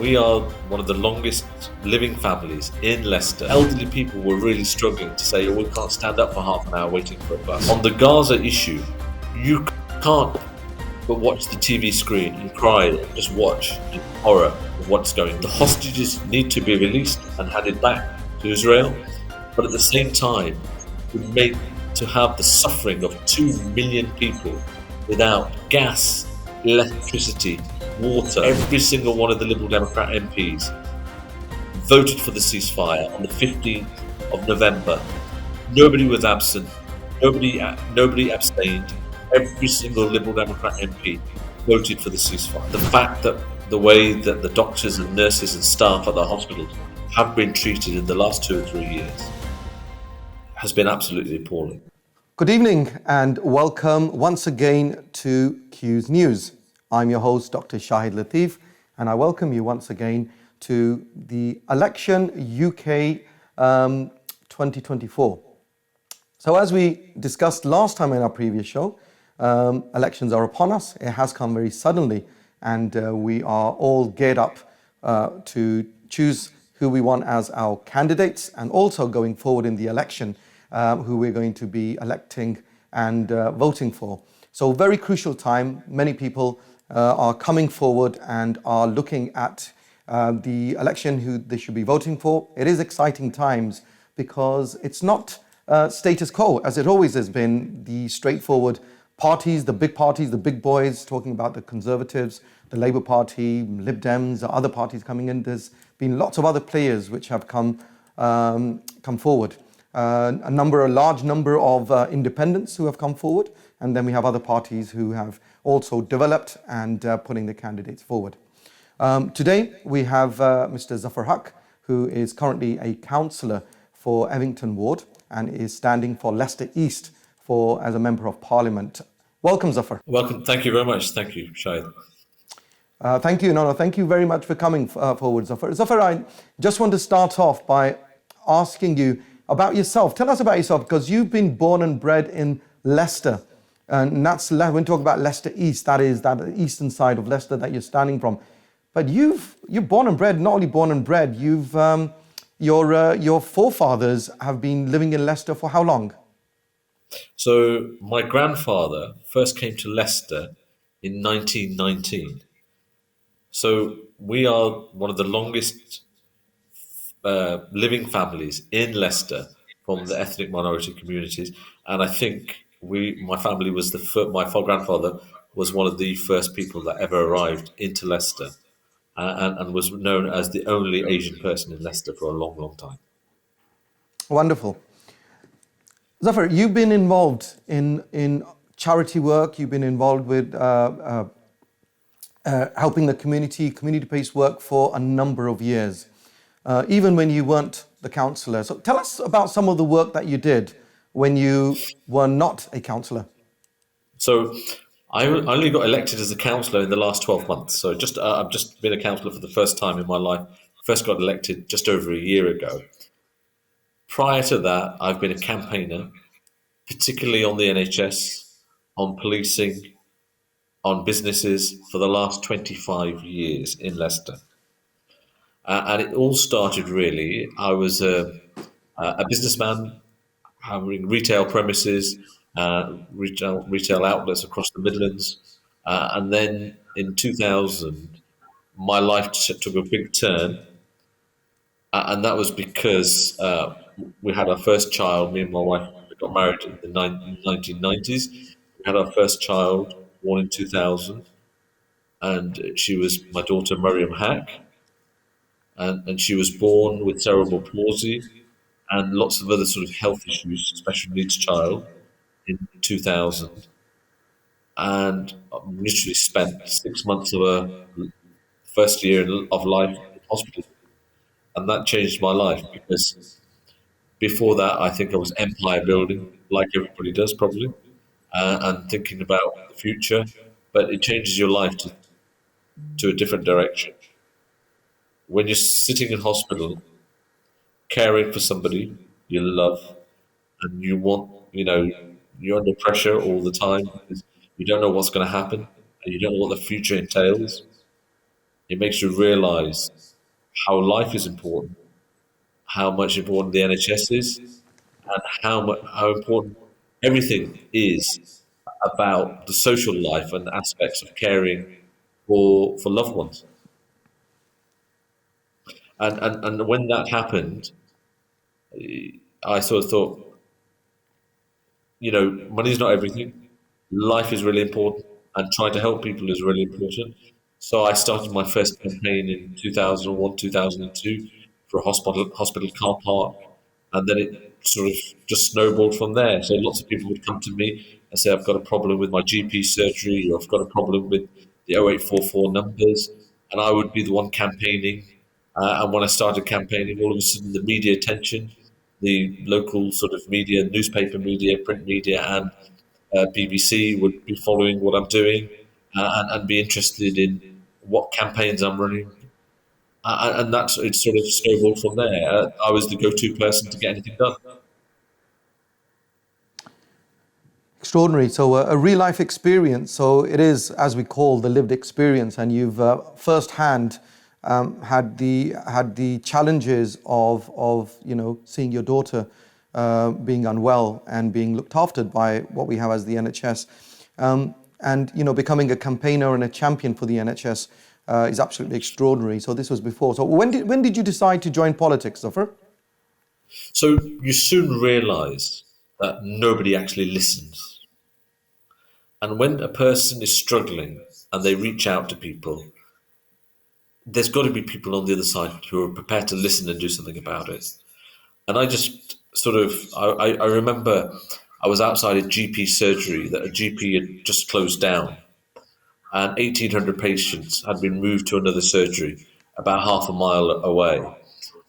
We are one of the longest living families in Leicester. Elderly people were really struggling to say, oh, we can't stand up for half an hour waiting for a bus. On the Gaza issue, you can't but watch the TV screen and cry and just watch in horror of what's going on. The hostages need to be released and handed back to Israel, but at the same time, we made to have the suffering of 2 million people without gas, electricity, water. Every single one of the Liberal Democrat MPs voted for the ceasefire on the 15th of November. Nobody was absent. Nobody abstained. Every single Liberal Democrat MP voted for the ceasefire. The fact that the way that the doctors and nurses and staff at the hospitals have been treated in the last 2 or 3 years has been absolutely appalling. Good evening and welcome once again to Quews News. I'm your host, Dr. Shahid Latif, and I welcome you once again to the election UK 2024. So as we discussed last time in our previous show, elections are upon us. It has come very suddenly, and we are all geared up to choose who we want as our candidates, and also going forward in the election, who we're going to be electing and voting for. So very crucial time. Many people are coming forward and are looking at the election, who they should be voting for. It is exciting times because it's not status quo, as it always has been. The straightforward parties, the big boys, talking about the Conservatives, the Labour Party, Lib Dems, other parties coming in. There's been lots of other players which have come forward. A large number of independents who have come forward, and then we have other parties who have also developed and putting the candidates forward. Today we have Mr. Zuffar, who is currently a councillor for Evington Ward and is standing for Leicester East as a Member of Parliament. Welcome, Zuffar. Welcome. Thank you very much. Thank you, Shahid. Thank you. Thank you very much for coming forward, Zuffar. Zuffar, I just want to start off by asking you about yourself. Tell us about yourself, because you've been born and bred in Leicester. And that's, when we talk about Leicester East, that is that eastern side of Leicester that you're standing from. But you're born and bred, not only born and bred, your forefathers have been living in Leicester for how long? So my grandfather first came to Leicester in 1919. So we are one of the longest living families in Leicester from the ethnic minority communities, and I think my family was my grandfather was one of the first people that ever arrived into Leicester, and was known as the only Asian person in Leicester for a long, long time. Wonderful. Zuffar, you've been involved in charity work. You've been involved with helping the community-based work for a number of years, even when you weren't the councillor. So tell us about some of the work that you did when you were not a councillor. So I only got elected as a councillor in the last 12 months. So I've just been a councillor for the first time in my life. First got elected just over a year ago. Prior to that, I've been a campaigner, particularly on the NHS, on policing, on businesses for the last 25 years in Leicester. And it all started really, I was a businessman having retail premises, retail outlets across the Midlands. And then in 2000, my life took a big turn. And that was because we had our first child. Me and my wife got married in the 1990s. We had our first child born in 2000. And she was my daughter, Miriam Hack. And she was born with cerebral palsy and lots of other sort of health issues, special needs child, in 2000. And I literally spent 6 months of her first year of life in hospital. And that changed my life, because before that, I think I was empire building, like everybody does probably, and thinking about the future. But it changes your life to a different direction. When you're sitting in hospital, caring for somebody you love, and you're under pressure all the time because you don't know what's going to happen, and you don't know what the future entails. It makes you realise how life is important, how much important the NHS is, and how important everything is about the social life and aspects of caring for loved ones. And when that happened, I sort of thought, money is not everything. Life is really important, and trying to help people is really important. So I started my first campaign in 2001, 2002 for a hospital car park, and then it sort of just snowballed from there. So lots of people would come to me and say, "I've got a problem with my GP surgery, or I've got a problem with the 0844 numbers," and I would be the one campaigning. And when I started campaigning, all of a sudden the media attention, the local sort of media, newspaper media, print media, and BBC would be following what I'm doing, and be interested in what campaigns I'm running. And that's it sort of snowballed from there. I was the go-to person to get anything done. Extraordinary. So a real life experience. So it is, as we call, the lived experience, and you've firsthand had the challenges of seeing your daughter being unwell and being looked after by what we have as the NHS, and becoming a campaigner and a champion for the NHS is absolutely extraordinary. So this was before. So when did you decide to join politics, Zuffar? So you soon realise that nobody actually listens. And when a person is struggling and they reach out to people, there's got to be people on the other side who are prepared to listen and do something about it. And I just sort of, I remember I was outside a GP surgery that a GP had just closed down, and 1,800 patients had been moved to another surgery about half a mile away.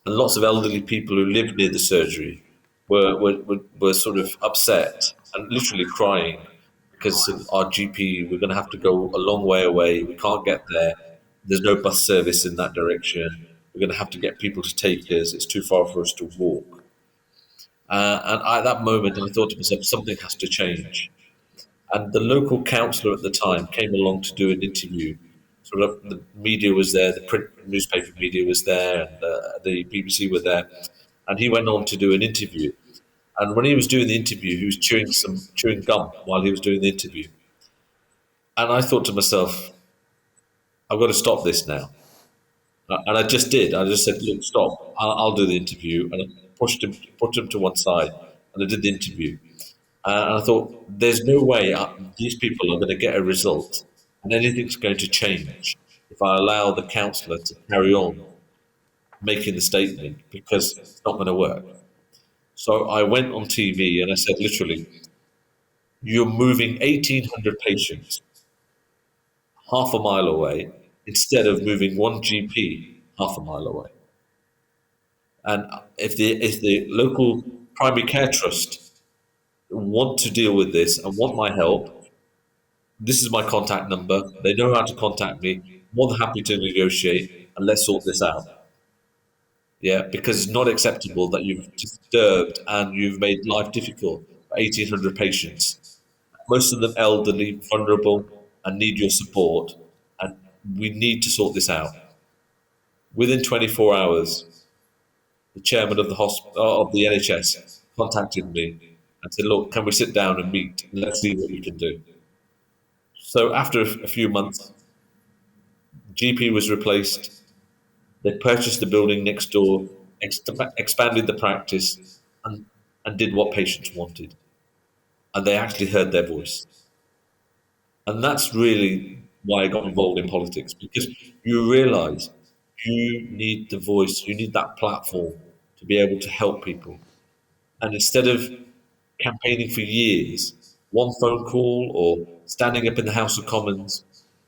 And lots of elderly people who lived near the surgery were sort of upset and literally crying because our GP, we're going to have to go a long way away. We can't get there. There's no bus service in that direction. We're going to have to get people to take us. It's too far for us to walk. And at that moment, I thought to myself, something has to change. And the local councillor at the time came along to do an interview. Sort of the media was there, the print newspaper media was there, and the BBC were there. And he went on to do an interview. And when he was doing the interview, he was chewing gum while he was doing the interview. And I thought to myself, I've got to stop this now. And I just did. I just said, look, stop. I'll do the interview. And I put him to one side, and I did the interview. And I thought, there's no way these people are going to get a result and anything's going to change if I allow the councillor to carry on making the statement, because it's not going to work. So I went on TV and I said, literally, you're moving 1,800 patients half a mile away instead of moving one GP half a mile away. And if the local primary care trust want to deal with this and want my help, this is my contact number. They know how to contact me. More than happy to negotiate, and let's sort this out. Yeah, because it's not acceptable that you've disturbed and you've made life difficult for 1,800 patients. Most of them elderly, vulnerable, and need your support. And we need to sort this out. Within 24 hours, the chairman of the NHS contacted me and said, "Look, can we sit down and meet? Let's see what we can do." So after a few months, GP was replaced. They purchased the building next door, expanded the practice, and did what patients wanted. And they actually heard their voice. And that's really why I got involved in politics, because you realize you need the voice, you need that platform to be able to help people. And instead of campaigning for years, one phone call or standing up in the House of Commons,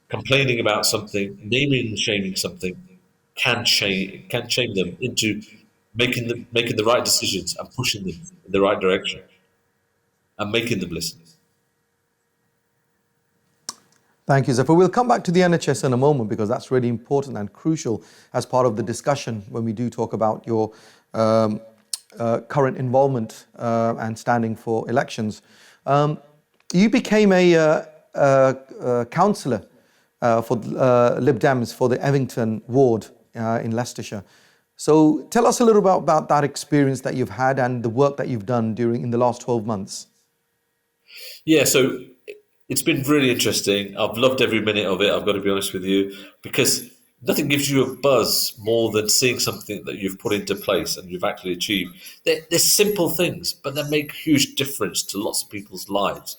complaining about something, naming and shaming something, can shame them into making the right decisions and pushing them in the right direction and making them listen. Thank you, Zafar. We'll come back to the NHS in a moment because that's really important and crucial as part of the discussion when we do talk about your current involvement and standing for elections. You became a councillor for Lib Dems for the Evington ward in Leicestershire. So tell us a little about that experience that you've had and the work that you've done during in the last 12 months. Yeah, so it's been really interesting. I've loved every minute of it, I've got to be honest with you, because nothing gives you a buzz more than seeing something that you've put into place and you've actually achieved. They're simple things, but they make a huge difference to lots of people's lives.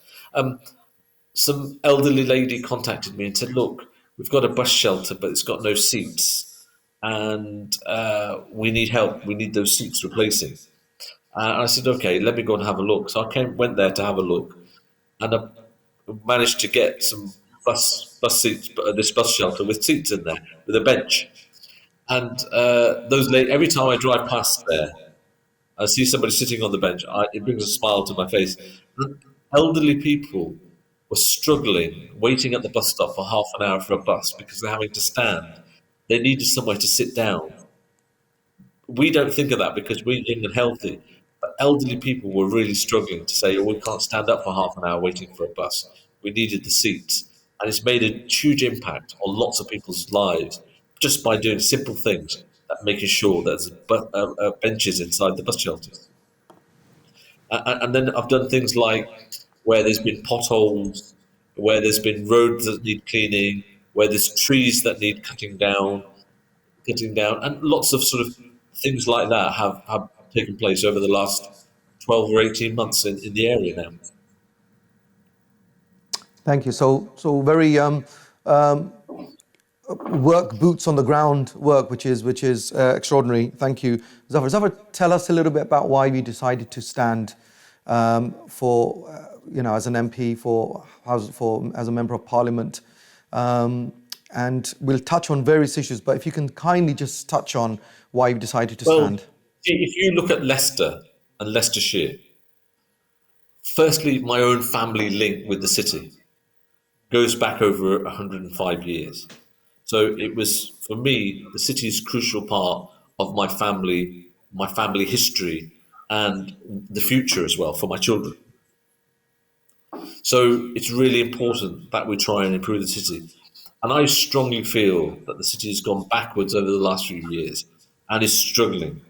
Some elderly lady contacted me and said, "Look, we've got a bus shelter, but it's got no seats, and we need help. We need those seats replacing." And I said, "Okay, let me go and have a look." So went there to have a look, and I managed to get some bus seats, this bus shelter with seats in there with a bench. And every time I drive past there, I see somebody sitting on the bench. It brings a smile to my face. Elderly people were struggling, waiting at the bus stop for half an hour for a bus because they're having to stand. They needed somewhere to sit down. We don't think of that because we're young and healthy. But elderly people were really struggling to say, "Oh, we can't stand up for half an hour waiting for a bus." We needed the seats. And it's made a huge impact on lots of people's lives just by doing simple things, like making sure there's benches inside the bus shelters. And then I've done things like where there's been potholes, where there's been roads that need cleaning, where there's trees that need cutting down, and lots of sort of things like that have taken place over the last 12 or 18 months in the area now. Thank you. So very work, boots on the ground work, which is extraordinary. Thank you, Zuffar. Zuffar, tell us a little bit about why we decided to stand for, as an MP, as a member of Parliament, and we'll touch on various issues. But if you can kindly just touch on why you decided to Well, stand. if you look at Leicester and Leicestershire, firstly, my own family link with the city goes back over 105 years. So it was, for me, the city is a crucial part of my family history, and the future as well for my children. So it's really important that we try and improve the city. And I strongly feel that the city has gone backwards over the last few years and is struggling.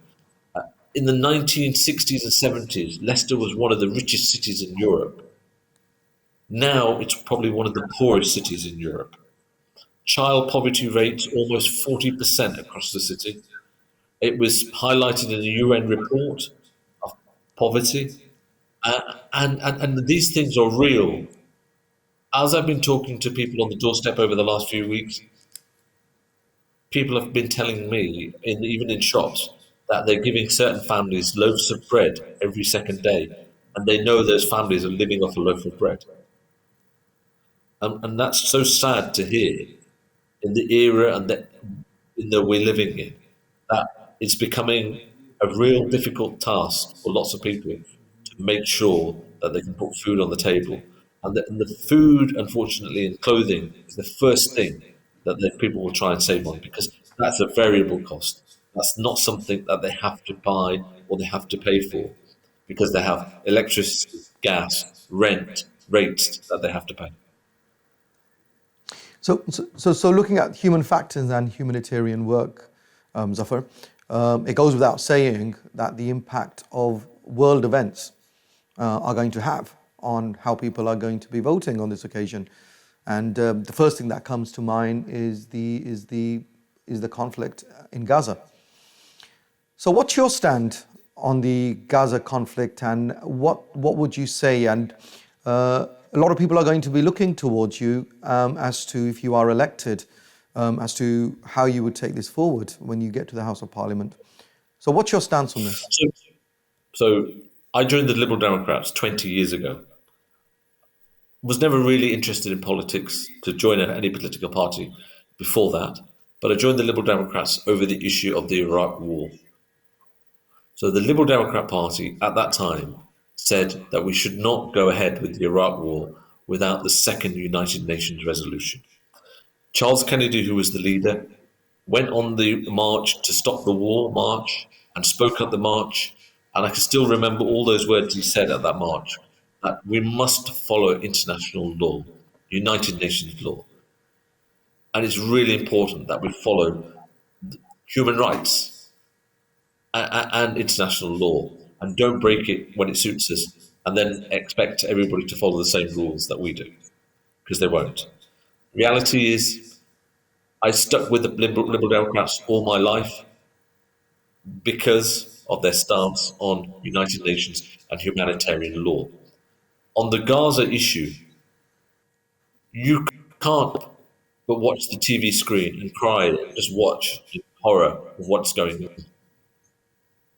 In the 1960s and 70s, Leicester was one of the richest cities in Europe. Now it's probably one of the poorest cities in Europe. Child poverty rates almost 40% across the city. It was highlighted in a UN report of poverty. And these things are real. As I've been talking to people on the doorstep over the last few weeks, people have been telling me, even in shops, that they're giving certain families loaves of bread every second day, and they know those families are living off a loaf of bread. And that's so sad to hear in the era in that we're living in, that it's becoming a real difficult task for lots of people to make sure that they can put food on the table. And the food, unfortunately, and clothing is the first thing that people will try and save on, because that's a variable cost. That's not something that they have to buy or they have to pay for, because they have electricity, gas, rent, rates that they have to pay. So looking at human factors and humanitarian work, Zuffar, it goes without saying that the impact of world events are going to have on how people are going to be voting on this occasion. And the first thing that comes to mind is the conflict in Gaza. So what's your stand on the Gaza conflict, and what would you say? And a lot of people are going to be looking towards you as to, if you are elected, as to how you would take this forward when you get to the House of Parliament. So what's your stance on this? So I joined the Liberal Democrats 20 years ago. Was never really interested in politics to join any political party before that, but I joined the Liberal Democrats over the issue of the Iraq War. So the Liberal Democrat Party at that time said that we should not go ahead with the Iraq War without the second United Nations resolution. Charles Kennedy, who was the leader, went on the march to stop the war march and spoke at the march. And I can still remember all those words he said at that march, that we must follow international law, United Nations law. And it's really important that we follow human rights and international law and don't break it when it suits us and then expect everybody to follow the same rules that we do, because they won't. Reality is, I stuck with the Liberal Democrats all my life because of their stance on United Nations and humanitarian law. On the Gaza issue, you can't but watch the TV screen and cry and just watch in horror of what's going on,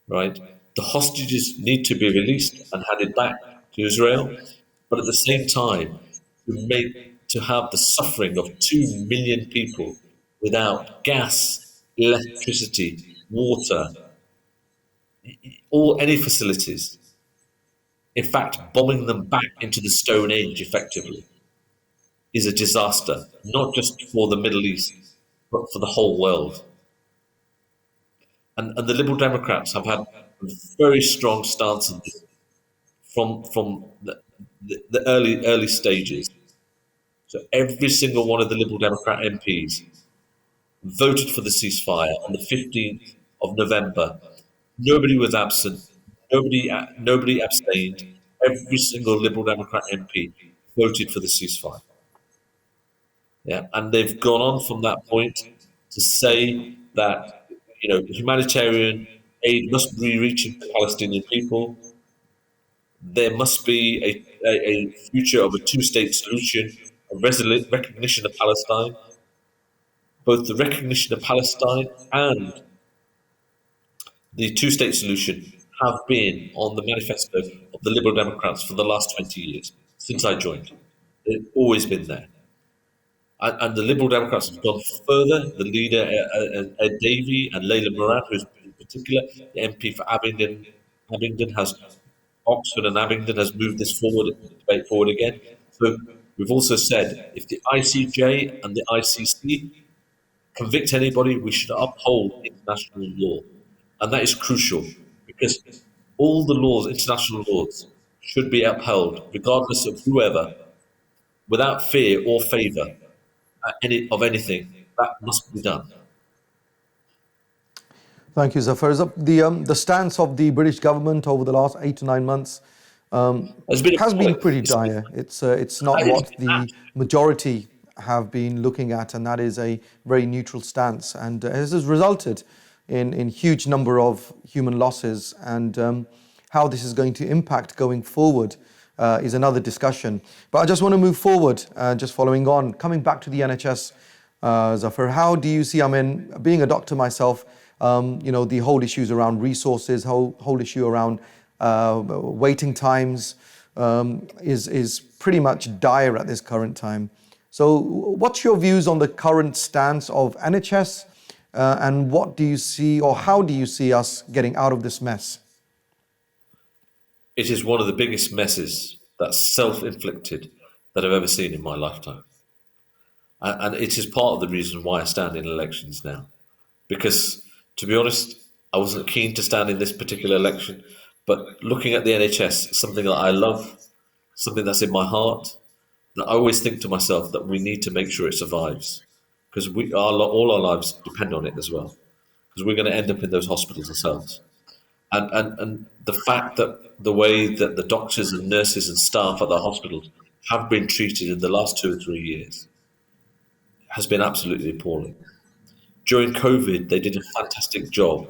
right? The hostages need to be released and handed back to Israel, but at the same time, to have the suffering of 2 million people without gas, electricity, water, or any facilities, in fact, bombing them back into the Stone Age effectively, is a disaster, not just for the Middle East, but for the whole world. And the Liberal Democrats have had a very strong stance on this from the early stages. So every single one of the Liberal Democrat MPs voted for the ceasefire on the 15th of November. Nobody was absent. Nobody abstained. Every single Liberal Democrat MP voted for the ceasefire. Yeah, and they've gone on from that point to say that humanitarian aid must be reaching the Palestinian people. There must be a future of a two-state solution, a resolute recognition of Palestine. Both the recognition of Palestine and the two-state solution have been on the manifesto of the Liberal Democrats for the last 20 years, since I joined. They've always been there. And the Liberal Democrats have gone further. The leader, Ed Davey, and Layla Moran, who's in particular the MP for Abingdon has Oxford and Abingdon has moved this debate forward again. So we've also said if the ICJ and the ICC convict anybody, we should uphold international law, and that is crucial because all the laws, international laws, should be upheld regardless of whoever, without fear or favour of anything. That must be done. Thank you, Zuffar. The stance of the British government over the last 8 to 9 months It's been has been appalling. pretty dire. It's not It's what the majority have been looking at, and that is a very neutral stance. And this has resulted in huge number of human losses, and how this is going to impact going forward is another discussion. But I just want to move forward, just following on, coming back to the NHS, Zafar. How do you see? I mean, being a doctor myself, the whole issues around resources, whole issue around waiting times is pretty much dire at this current time. So, what's your views on the current stance of NHS, and what do you see, or how do you see us getting out of this mess? It is one of the biggest messes that's self-inflicted that I've ever seen in my lifetime. And it is part of the reason why I stand in elections now. Because, to be honest, I wasn't keen to stand in this particular election, but looking at the NHS, something that I love, something that's in my heart, that I always think to myself that we need to make sure it survives, because all our lives depend on it as well, because we're going to end up in those hospitals ourselves. And the fact that the way that the doctors and nurses and staff at the hospitals have been treated in the last 2 or 3 years has been absolutely appalling. During COVID, they did a fantastic job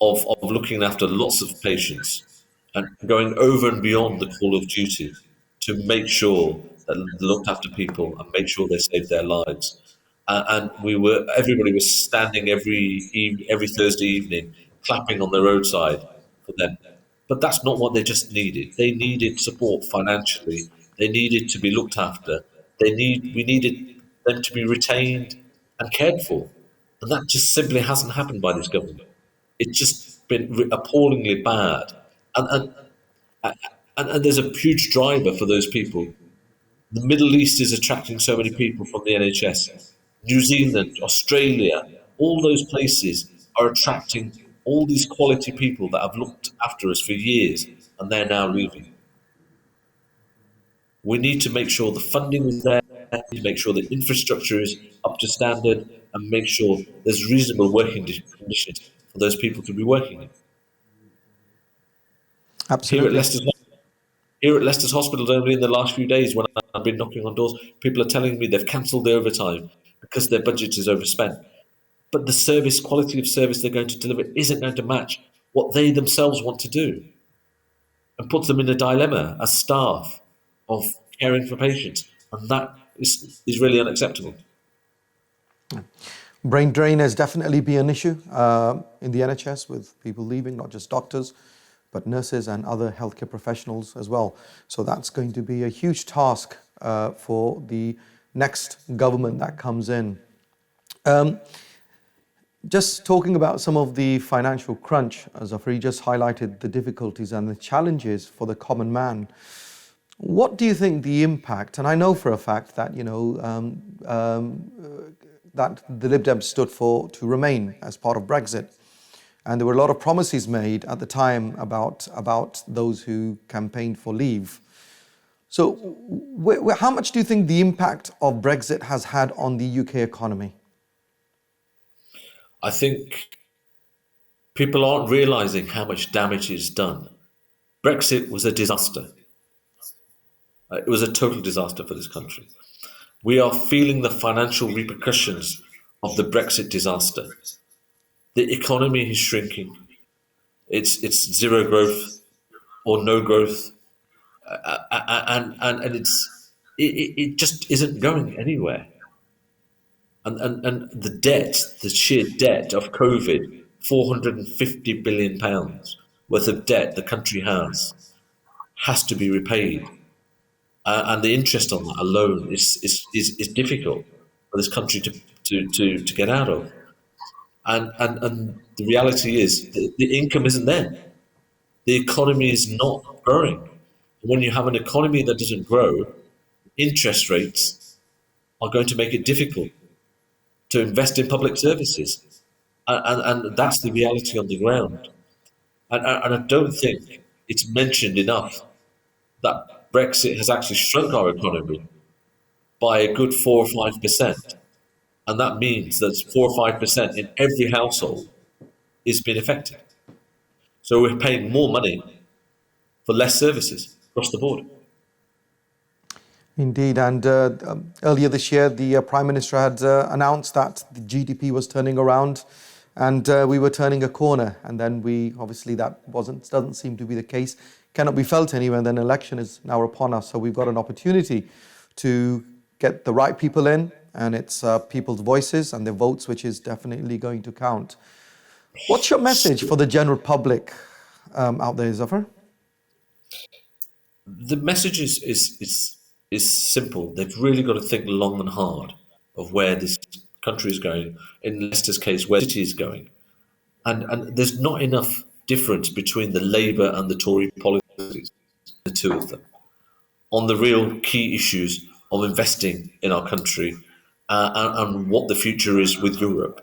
of looking after lots of patients and going over and beyond the call of duty to make sure that they looked after people and make sure they saved their lives. And everybody was standing every Thursday evening, clapping on the roadside for them. But that's not what they just needed. They needed support financially. They needed to be looked after. We needed them to be retained and cared for. And that just simply hasn't happened by this government. It's just been appallingly bad. And, and there's a huge driver for those people. The Middle East is attracting so many people from the NHS. New Zealand, Australia, all those places are attracting all these quality people that have looked after us for years, and they're now leaving. We need to make sure the funding is there, make sure the infrastructure is up to standard, and make sure there's reasonable working conditions for those people to be working in. Here at Absolutely. Leicester's Here at Leicester's Hospital, only in the last few days, when I've been knocking on doors, people are telling me they've cancelled the overtime because their budget is overspent. But the service, quality of service they're going to deliver isn't going to match what they themselves want to do, and puts them in a dilemma as staff of caring for patients. And that is really unacceptable. Brain drain has definitely been an issue in the NHS with people leaving, not just doctors, but nurses and other healthcare professionals as well. So that's going to be a huge task for the next government that comes in. Um, just talking about some of the financial crunch, as Zuffar just highlighted the difficulties and the challenges for the common man. What do you think the impact, and I know for a fact that, that the Lib Dems stood for to remain as part of Brexit. And there were a lot of promises made at the time about those who campaigned for leave. So how much do you think the impact of Brexit has had on the UK economy? I think people aren't realising how much damage is done. Brexit was a disaster. It was a total disaster for this country. We are feeling the financial repercussions of the Brexit disaster. The economy is shrinking. It's zero growth or no growth, and it just isn't going anywhere. And the debt, the sheer debt of COVID, £450 billion worth of debt the country has to be repaid, and the interest on that alone is difficult for this country to get out of. And the reality is the income isn't there. The economy is not growing. When you have an economy that doesn't grow, interest rates are going to make it difficult to invest in public services. And that's the reality on the ground. And I don't think it's mentioned enough that Brexit has actually shrunk our economy by a good 4 or 5%. And that means that 4 or 5% in every household is being affected. So we're paying more money for less services across the board. Indeed, and earlier this year, the Prime Minister had announced that the GDP was turning around, and we were turning a corner. And then obviously that doesn't seem to be the case, cannot be felt anywhere. And then election is now upon us, so we've got an opportunity to get the right people in, and it's people's voices and their votes, which is definitely going to count. What's your message for the general public out there, Zuffar? The message is simple. They've really got to think long and hard of where this country is going. In Leicester's case, where the city is going, and there's not enough difference between the Labour and the Tory policies, the two of them, on the real key issues of investing in our country, and what the future is with Europe.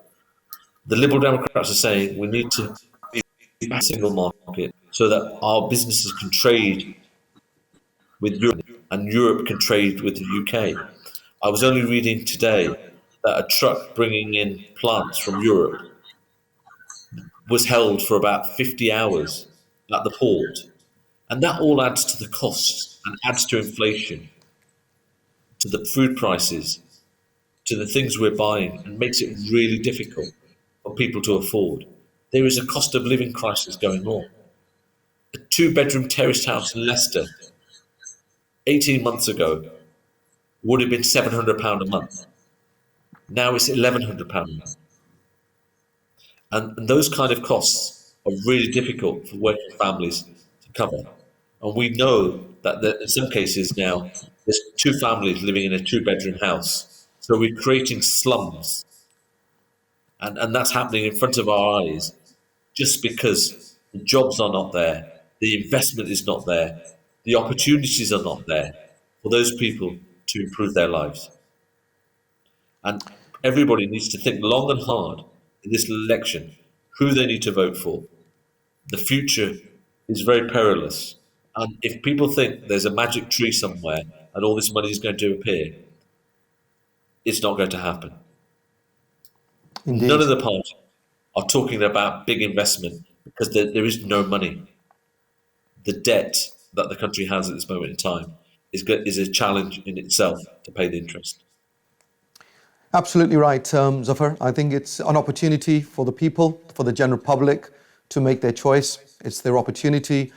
The Liberal Democrats are saying we need to be a single market so that our businesses can trade with Europe and Europe can trade with the UK. I was only reading today that a truck bringing in plants from Europe was held for about 50 hours at the port. And that all adds to the costs and adds to inflation, to the food prices, to the things we're buying, and makes it really difficult for people to afford. There is a cost of living crisis going on. A two-bedroom terraced house in Leicester 18 months ago would have been £700 a month. Now it's £1,100 a month. And those kind of costs are really difficult for working families to cover. And we know that in some cases now, there's two families living in a two-bedroom house. So we're creating slums. And that's happening in front of our eyes just because the jobs are not there, the investment is not there, the opportunities are not there for those people to improve their lives. And everybody needs to think long and hard in this election who they need to vote for. The future is very perilous. And if people think there's a magic tree somewhere and all this money is going to appear, it's not going to happen. None Indeed. of the parties are talking about big investment because there is no money. The debt that the country has at this moment in time is a challenge in itself to pay the interest. Absolutely right, Zuffar. I think it's an opportunity for the people, for the general public to make their choice. It's their opportunity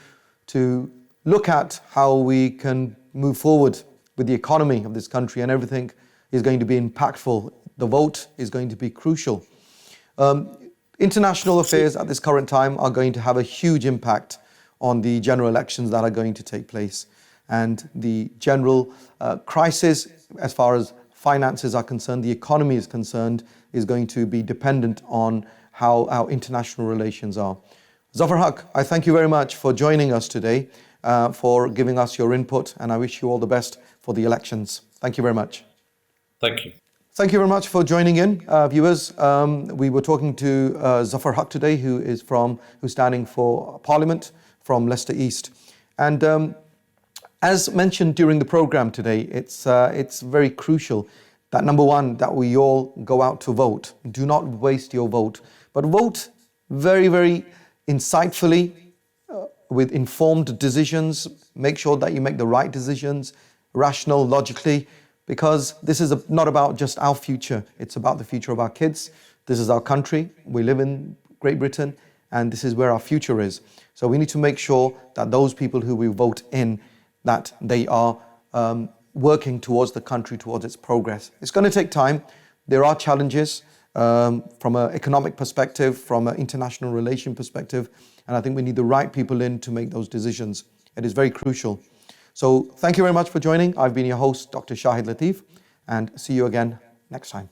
to look at how we can move forward with the economy of this country, and everything is going to be impactful. The vote is going to be crucial. International affairs at this current time are going to have a huge impact on the general elections that are going to take place. And the general crisis, as far as finances are concerned, the economy is concerned, is going to be dependent on how our international relations are. Zuffar Haq, I thank you very much for joining us today, for giving us your input, and I wish you all the best for the elections. Thank you very much. Thank you. Thank you very much for joining in, viewers. We were talking to Zuffar Haq today, who's standing for Parliament from Leicester East. And as mentioned during the program today, it's very crucial that, number one, that we all go out to vote. Do not waste your vote, but vote very, very insightfully, with informed decisions. Make sure that you make the right decisions, rational, logically, because this is not about just our future. It's about the future of our kids. This is our country. We live in Great Britain, and this is where our future is. So we need to make sure that those people who we vote in, that they are working towards the country, towards its progress. It's going to take time. There are challenges from an economic perspective, from an international relation perspective, and I think we need the right people in to make those decisions. It is very crucial. So thank you very much for joining. I've been your host, Dr. Shahid Latif, and see you again next time.